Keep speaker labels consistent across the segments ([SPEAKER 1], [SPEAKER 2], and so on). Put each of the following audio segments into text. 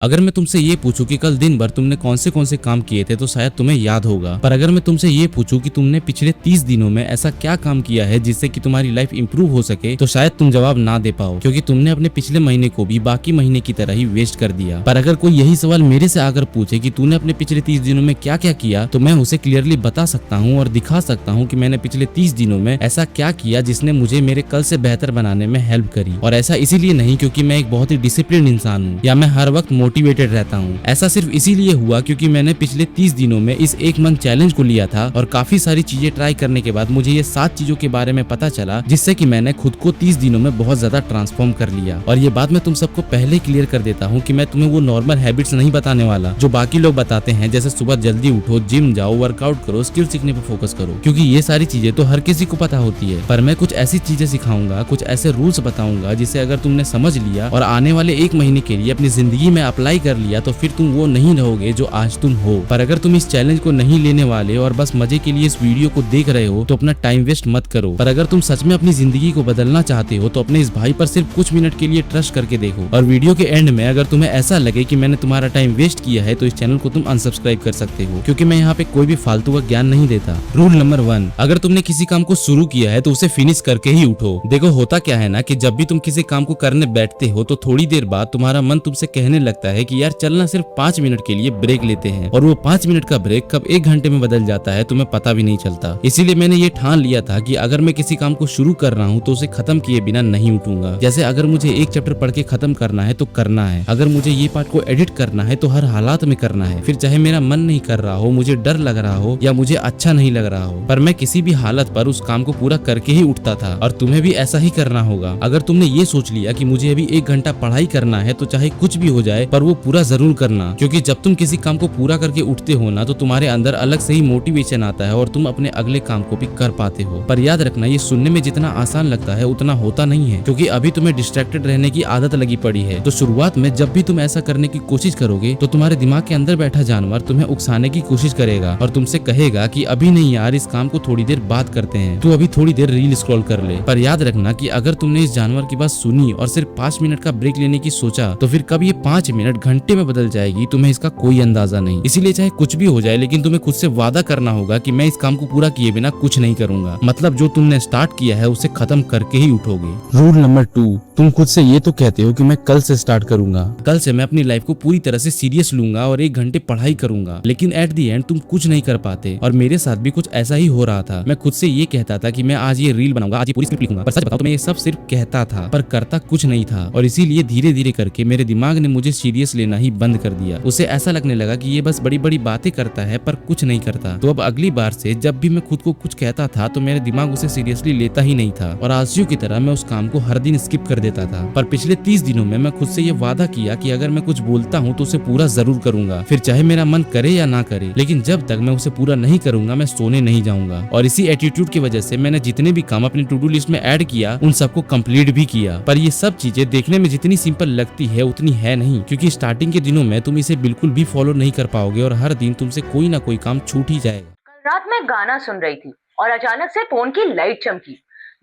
[SPEAKER 1] अगर मैं तुमसे ये पूछूं कि कल दिन भर तुमने कौन से काम किए थे तो शायद तुम्हें याद होगा, पर अगर मैं तुमसे ये पूछूं कि तुमने पिछले 30 दिनों में ऐसा क्या काम किया है जिससे कि तुम्हारी लाइफ इंप्रूव हो सके, तो शायद तुम जवाब ना दे पाओ, क्योंकि तुमने अपने पिछले महीने को भी बाकी महीने की तरह ही वेस्ट कर दिया। पर अगर कोई यही सवाल मेरे से आकर पूछे कि तूने अपने पिछले 30 दिनों में क्या क्या किया, तो मैं उसे क्लियरली बता सकता हूँ और दिखा सकता हूँ कि मैंने पिछले 30 दिनों में ऐसा क्या किया जिसने मुझे मेरे कल से बेहतर बनाने में हेल्प करी। और ऐसा इसीलिए नहीं क्योंकि मैं एक बहुत ही डिसिप्लिन इंसान हूँ या मैं हर वक्त मोटिवेटेड रहता हूँ। ऐसा सिर्फ इसीलिए हुआ क्योंकि मैंने पिछले 30 दिनों में इस एक मंथ चैलेंज को लिया था और काफी सारी चीजें ट्राई करने के बाद मुझे ये 7 चीजों के बारे में पता चला जिससे कि मैंने खुद को 30 दिनों में बहुत ज्यादा ट्रांसफॉर्म कर लिया। और ये बात मैं तुम सबको पहले क्लियर कर देता हूँ कि मैं तुम्हें वो नॉर्मल हैबिट्स नहीं बताने वाला जो बाकी लोग बताते हैं, जैसे सुबह जल्दी उठो, जिम जाओ, वर्कआउट करो, स्किल सीखने पर फोकस करो, क्योंकि ये सारी चीजें तो हर किसी को पता होती है। पर मैं कुछ ऐसी चीजें सिखाऊंगा, कुछ ऐसे रूल्स बताऊंगा जिसे अगर तुमने समझ लिया और आने वाले एक महीने के लिए अपनी जिंदगी में अप्लाई कर लिया तो फिर तुम वो नहीं रहोगे जो आज तुम हो। पर अगर तुम इस चैलेंज को नहीं लेने वाले और बस मजे के लिए इस वीडियो को देख रहे हो तो अपना टाइम वेस्ट मत करो। पर अगर तुम सच में अपनी जिंदगी को बदलना चाहते हो तो अपने इस भाई पर सिर्फ कुछ मिनट के लिए ट्रस्ट करके देखो। और वीडियो के एंड में अगर तुम्हें ऐसा लगे कि मैंने तुम्हारा टाइम वेस्ट किया है तो इस चैनल को तुम अनसब्सक्राइब कर सकते हो, क्योंकि मैं यहाँ पे कोई भी फालतू का ज्ञान नहीं देता। रूल नंबर 1, अगर तुमने किसी काम को शुरू किया है तो उसे फिनिश करके ही उठो। देखो होता क्या है ना कि जब भी तुम किसी काम को करने बैठते हो तो थोड़ी देर बाद तुम्हारा मन तुमसे कहने लगता है कि यार चलना सिर्फ 5 मिनट के लिए ब्रेक लेते हैं, और वो 5 मिनट का ब्रेक कब 1 घंटे में बदल जाता है तुम्हें पता भी नहीं चलता। इसीलिए मैंने ये ठान लिया था कि अगर मैं किसी काम को शुरू कर रहा हूँ तो उसे खत्म किए बिना नहीं उठूंगा। जैसे अगर मुझे एक चैप्टर पढ़ के खत्म करना है तो करना है, अगर मुझे ये पार्ट को एडिट करना है तो हर हालात में करना है, फिर चाहे मेरा मन नहीं कर रहा हो, मुझे डर लग रहा हो या मुझे अच्छा नहीं लग रहा हो, पर मैं किसी भी हालत पर उस काम को पूरा करके ही उठता था। और तुम्हें भी ऐसा ही करना होगा। अगर तुमने ये सोच लिया कि मुझे अभी 1 घंटा पढ़ाई करना है तो चाहे कुछ भी हो जाए पर वो पूरा जरूर करना, क्योंकि जब तुम किसी काम को पूरा करके उठते हो ना तो तुम्हारे अंदर अलग से ही मोटिवेशन आता है और तुम अपने अगले काम को भी कर पाते हो। पर याद रखना ये सुनने में जितना आसान लगता है उतना होता नहीं है, क्योंकि अभी तुम्हें डिस्ट्रैक्टेड रहने की आदत लगी पड़ी है। तो शुरुआत में जब भी तुम ऐसा करने की कोशिश करोगे तो तुम्हारे दिमाग के अंदर बैठा जानवर तुम्हें उकसाने की कोशिश करेगा और तुमसे कहेगा कि अभी नहीं यार, इस काम को थोड़ी देर बाद करते हैं, तू अभी थोड़ी देर रील स्क्रॉल कर ले। पर याद रखना कि अगर तुमने इस जानवर की बात सुनी और सिर्फ 5 मिनट का ब्रेक लेने की सोचा तो फिर कब ये 5 मिनट घंटे में बदल जाएगी तुम्हें इसका कोई अंदाजा नहीं। इसीलिए चाहे कुछ भी हो जाए लेकिन तुम्हें खुद से वादा करना होगा कि मैं इस काम को पूरा किए बिना कुछ नहीं करूंगा। मतलब जो तुमने स्टार्ट किया है उसे खत्म करके ही उठोगे। रूल नंबर 2, तुम खुद से ये तो कहते हो कि मैं कल से स्टार्ट करूंगा, कल से मैं अपनी लाइफ को पूरी तरह से सीरियस लूंगा और 1 घंटे पढ़ाई करूंगा, लेकिन एट दी एंड तुम कुछ नहीं कर पाते। और मेरे साथ भी कुछ ऐसा ही हो रहा था। मैं खुद से ये कहता था कि मैं आज ये रील बनाऊंगा, आज ये पूरी स्क्रिप्ट लिखूंगा, पर सच बताऊं तो मैं ये सब सिर्फ कहता था पर करता कुछ नहीं था। और इसीलिए धीरे धीरे करके मेरे दिमाग ने मुझे सीरियस लेना ही बंद कर दिया। उसे ऐसा लगने लगा कि ये बस बड़ी बड़ी बातें करता है पर कुछ नहीं करता। तो अब अगली बार से जब भी मैं खुद को कुछ कहता था तो मेरे दिमाग उसे सीरियसली लेता ही नहीं था और आलसियों की तरह मैं उस काम को हर दिन स्किप कर देता था। पर पिछले 30 दिनों में मैं खुद से ये वादा किया कि अगर मैं कुछ बोलता हूँ तो उसे पूरा जरूर करूंगा, फिर चाहे मेरा मन करे या ना करे, लेकिन जब तक मैं उसे पूरा नहीं करूंगा मैं सोने नहीं जाऊंगा। और इसी एटीट्यूड की वजह से मैंने जितने भी काम अपनी टू डू लिस्ट में ऐड किया उन सबको कंप्लीट भी किया। पर ये सब चीजें देखने में जितनी सिंपल लगती है उतनी है नहीं, क्योंकि स्टार्टिंग के दिनों में तुम इसे बिल्कुल भी फॉलो नहीं कर पाओगे और हर दिन तुमसे कोई ना कोई काम छूट ही जाएगा।
[SPEAKER 2] कल रात मैं गाना सुन रही थी और अचानक से फोन की लाइट चमकी।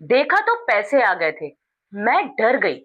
[SPEAKER 2] देखा तो पैसे आ गए थे। मैं डर गई।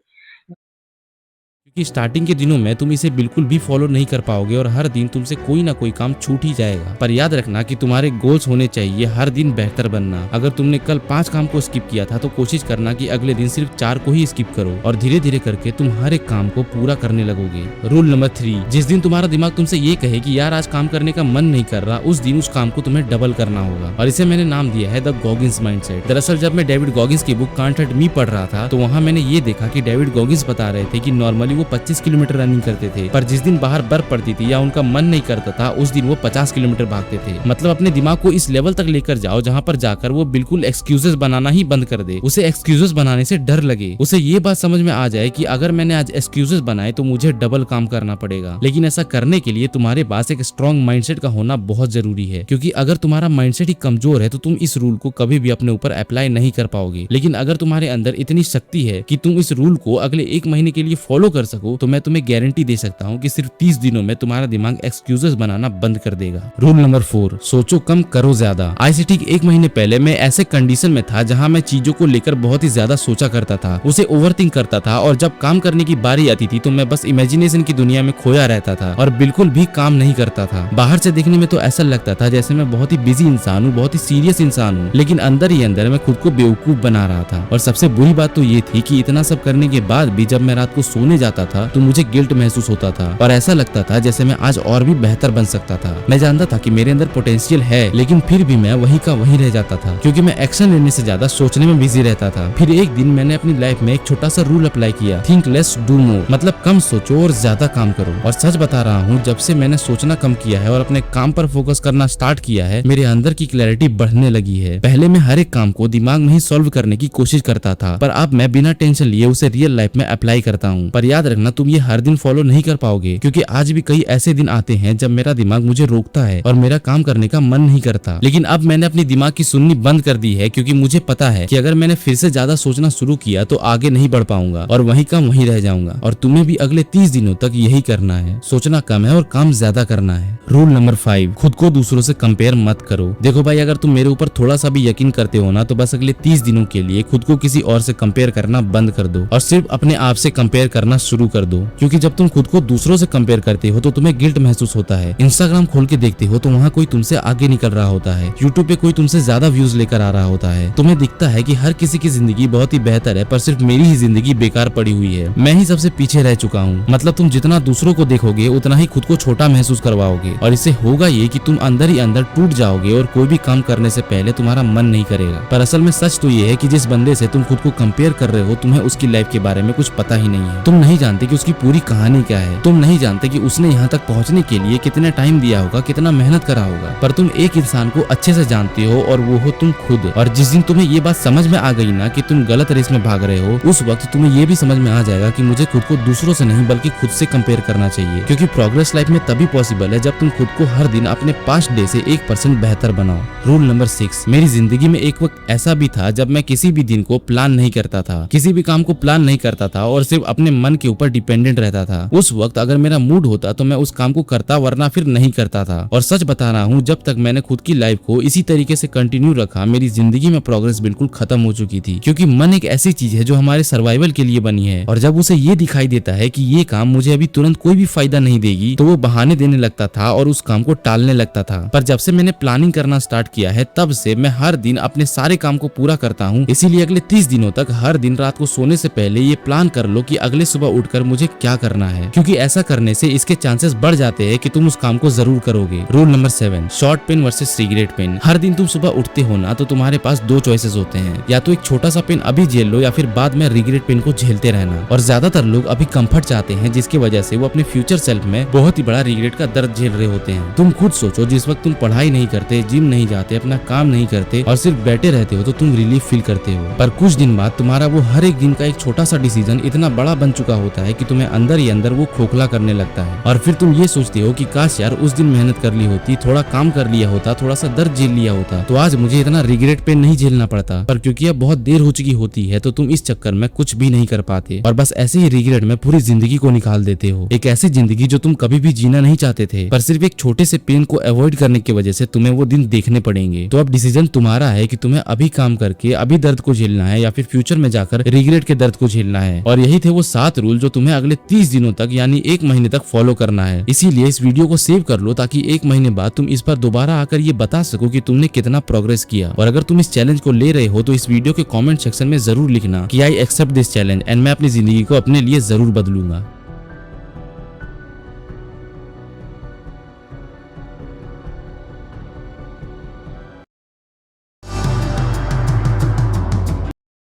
[SPEAKER 1] क्योंकि स्टार्टिंग के दिनों में तुम इसे बिल्कुल भी फॉलो नहीं कर पाओगे और हर दिन तुमसे कोई ना कोई काम छूट ही जाएगा। पर याद रखना कि तुम्हारे गोल्स होने चाहिए हर दिन बेहतर बनना। अगर तुमने कल 5 काम को स्किप किया था तो कोशिश करना कि अगले दिन सिर्फ 4 को ही स्किप करो और धीरे धीरे करके तुम हर एक काम को पूरा करने लगोगे। रूल नंबर 3, जिस दिन तुम्हारा दिमाग तुमसे ये कहे कि यार आज काम करने का मन नहीं कर रहा, उस दिन उस काम को तुम्हें डबल करना होगा। और इसे मैंने नाम दिया है द गॉगिंस माइंडसेट। दरअसल जब मैं डेविड गॉगिंस की बुक कांट हर्ट मी पढ़ रहा था तो वहाँ मैंने ये देखा कि डेविड गॉगिंस बता रहे थे कि नॉर्मली वो 25 किलोमीटर रनिंग करते थे, पर जिस दिन बाहर बर्फ पड़ती थी या उनका मन नहीं करता था उस दिन वो 50 किलोमीटर भागते थे। मतलब अपने दिमाग को इस लेवल तक लेकर जाओ जहाँ पर जाकर वो बिल्कुल एक्सक्यूजेस बनाना ही बंद कर दे, उसे एक्सक्यूजेस बनाने से डर लगे, उसे ये बात समझ में आ जाए कि अगर मैंने आज एक्सक्यूजेस बनाए तो मुझे डबल काम करना पड़ेगा। लेकिन ऐसा करने के लिए तुम्हारे पास एक स्ट्रॉन्ग माइंडसेट का होना बहुत जरूरी है, क्योंकि अगर तुम्हारा माइंडसेट ही कमजोर है तो तुम इस रूल को कभी भी अपने ऊपर अप्लाई नहीं कर पाओगे। लेकिन अगर तुम्हारे अंदर इतनी शक्ति है कि तुम इस रूल को अगले 1 महीने के लिए फॉलो कर सको तो मैं तुम्हें गारंटी दे सकता हूँ कि सिर्फ 30 दिनों में तुम्हारा दिमाग एक्सक्यूजेस बनाना बंद कर देगा। रूल नंबर 4, सोचो कम करो ज्यादा। आज से ठीक 1 महीने पहले मैं ऐसे कंडीशन में था जहाँ मैं चीजों को लेकर बहुत ही ज्यादा सोचा करता था, उसे ओवरथिंक करता था, और जब काम करने की बारी आती थी तो मैं बस इमेजिनेशन की दुनिया में खोया रहता था और बिल्कुल भी काम नहीं करता था। बाहर से देखने में तो ऐसा लगता था जैसे मैं बहुत ही बिजी इंसान हूँ, बहुत ही सीरियस इंसान हूँ, लेकिन अंदर ही अंदर मैं खुद को बेवकूफ बना रहा था। और सबसे बुरी बात तो ये थी कि इतना सब करने के बाद भी जब मैं रात को सोने जाता था तो मुझे गिल्ट महसूस होता था और ऐसा लगता था जैसे मैं आज और भी बेहतर बन सकता था। मैं जानता था कि मेरे अंदर पोटेंशियल है, लेकिन फिर भी मैं वही का वही रह जाता था क्योंकि मैं एक्शन लेने से ज्यादा सोचने में बिजी रहता था। फिर एक दिन मैंने अपनी लाइफ में एक छोटा सा रूल अप्लाई किया, थिंक लेस डू मोर, मतलब कम सोचो और ज्यादा काम करो। और सच बता रहा हूँ, जब से मैंने सोचना कम किया है और अपने काम पर फोकस करना स्टार्ट किया है, मेरे अंदर की क्लैरिटी बढ़ने लगी है। पहले मैं हर एक काम को दिमाग में ही सॉल्व करने की कोशिश करता था, पर अब मैं बिना टेंशन लिए उसे रियल लाइफ में अप्लाई करता हूँ। पर याद रखना, तुम ये हर दिन फॉलो नहीं कर पाओगे क्योंकि आज भी कई ऐसे दिन आते हैं जब मेरा दिमाग मुझे रोकता है और मेरा काम करने का मन नहीं करता। लेकिन अब मैंने अपनी दिमाग की सुननी बंद कर दी है क्योंकि मुझे पता है कि अगर मैंने फिर से ज्यादा सोचना शुरू किया तो आगे नहीं बढ़ पाऊंगा और वही काम वहीं रह जाऊंगा। और तुम्हें भी अगले 30 दिनों तक यही करना है, सोचना कम है और काम ज्यादा करना है। रूल नंबर 5, खुद को दूसरों से कंपेयर मत करो। देखो भाई, अगर तुम मेरे ऊपर थोड़ा सा भी यकीन करते हो ना, तो बस अगले 30 दिनों के लिए खुद को किसी और से कंपेयर करना बंद कर दो और सिर्फ अपने आप से कंपेयर करना शुरू कर दो। क्योंकि जब तुम खुद को दूसरों से कंपेयर करते हो तो तुम्हें गिल्ट महसूस होता है। इंस्टाग्राम खोल के देखते हो तो वहाँ कोई तुमसे आगे निकल रहा होता है, यूट्यूब पे कोई तुमसे ज्यादा व्यूज लेकर आ रहा होता है। तुम्हें दिखता है कि हर किसी की जिंदगी बहुत ही बेहतर है, पर सिर्फ मेरी ही जिंदगी बेकार पड़ी हुई है, मैं ही सबसे पीछे रह चुका हूँ। मतलब तुम जितना दूसरों को देखोगे उतना ही खुद को छोटा महसूस करवाओगे और इससे होगा ये कि तुम अंदर ही अंदर टूट जाओगे और कोई भी काम करने से पहले तुम्हारा मन नहीं करेगा। पर असल में सच तो ये है कि जिस बंदे से तुम खुद को कंपेयर कर रहे हो, तुम्हें उसकी लाइफ के बारे में कुछ पता ही नहीं है। तुम नहीं जानते कि उसकी पूरी कहानी क्या है, तुम नहीं जानते कि उसने यहाँ तक पहुँचने के लिए कितना टाइम दिया होगा, कितना मेहनत करा होगा। पर तुम एक इंसान को अच्छे से जानते हो और वो हो तुम खुद। और जिस दिन तुम्हें ये बात समझ में आ गई ना कि तुम गलत रेस में भाग रहे हो, उस वक्त तुम्हें ये भी समझ में आ जाएगा कि मुझे खुद को दूसरों से नहीं बल्कि खुद से कंपेयर करना चाहिए। क्योंकि प्रोग्रेस लाइफ में तभी पॉसिबल है जब तुम खुद को हर दिन अपने पास्ट डे से 1% बेहतर बनाओ। रूल नंबर 6, मेरी जिंदगी में एक वक्त ऐसा भी था जब मैं किसी भी दिन को प्लान नहीं करता था, किसी भी काम को प्लान नहीं करता था और सिर्फ अपने मन के ऊपर डिपेंडेंट रहता था। उस वक्त अगर मेरा मूड होता तो मैं उस काम को करता, वरना फिर नहीं करता था। और सच बता रहा हूँ, जब तक मैंने खुद की लाइफ को इसी तरीके से कंटिन्यू रखा, मेरी जिंदगी में प्रोग्रेस बिल्कुल खत्म हो चुकी थी। क्योंकि मन एक ऐसी चीज है जो हमारे सर्वाइवल के लिए बनी है, और जब उसे ये दिखाई देता है कि ये काम मुझे अभी तुरंत कोई भी फायदा नहीं देगी, तो वो बहाने देने लगता था और उस काम को टालने लगता था। पर जब से मैंने प्लानिंग करना स्टार्ट किया है, तब से मैं हर दिन अपने सारे काम को पूरा करता हूँ। इसीलिए अगले 30 दिनों तक हर दिन रात को सोने से पहले ये प्लान कर लो कि अगले सुबह उठकर मुझे क्या करना है, क्योंकि ऐसा करने से इसके चांसेस बढ़ जाते हैं कि तुम उस काम को जरूर करोगे। Rule number 7, short pain versus regret pain. हर दिन तुम सुबह उठते हो ना, तो तुम्हारे पास 2 चॉइसेस होते हैं, या तो एक छोटा सा पेन अभी झेल लो या फिर बाद में रिग्रेट पेन को झेलते रहना। और ज्यादातर लोग अभी कंफर्ट चाहते हैं, जिसकी वजह से वो अपने फ्यूचर सेल्फ में बहुत ही बड़ा रिग्रेट का दर्द झेल रहे होते हैं। तुम खुद सोचो, जिस वक्त तुम पढ़ाई नहीं करते, जिम नहीं जाते, अपना काम नहीं करते और सिर्फ बैठे रहते हो, तो तुम रिलीफ फील करते हो। पर कुछ दिन बाद तुम्हारा वो हर एक दिन का एक छोटा सा डिसीजन इतना बड़ा बन चुका होता है कि तुम्हें अंदर ही अंदर वो खोखला करने लगता है। और फिर तुम ये सोचते हो कि काश यार उस दिन मेहनत कर ली होती, थोड़ा काम कर लिया होता, थोड़ा सा दर्द झेल लिया होता, तो आज मुझे इतना रिग्रेट पेन नहीं झेलना पड़ता। पर क्योंकि अब बहुत देर हो चुकी होती है, तो तुम इस चक्कर में कुछ भी नहीं कर पाते और बस ऐसे ही रिग्रेट में पूरी जिंदगी को निकाल देते हो। एक ऐसी जिंदगी जो तुम कभी भी जीना नहीं चाहते थे, पर सिर्फ एक छोटे से पेन को अवॉइड करने की वजह से तुम्हें वो दिन देखने पड़ेंगे। तो अब डिसीजन तुम्हारा है कि तुम्हें अभी काम करके अभी दर्द को झेलना है या फिर फ्यूचर में जाकर रिग्रेट के दर्द को झेलना है। और यही थे वो 7 रूल जो तुम्हें अगले 30 दिनों तक यानी 1 महीने तक फॉलो करना है। इसीलिए इस वीडियो को सेव कर लो ताकि 1 महीने बाद तुम इस पर दोबारा आकर ये बता सको कि तुमने कितना प्रोग्रेस किया। और अगर तुम इस चैलेंज को ले रहे हो तो इस वीडियो के कमेंट सेक्शन में जरूर लिखना कि I accept this challenge and मैं अपनी जिंदगी को अपने लिए जरूर बदलूंगा।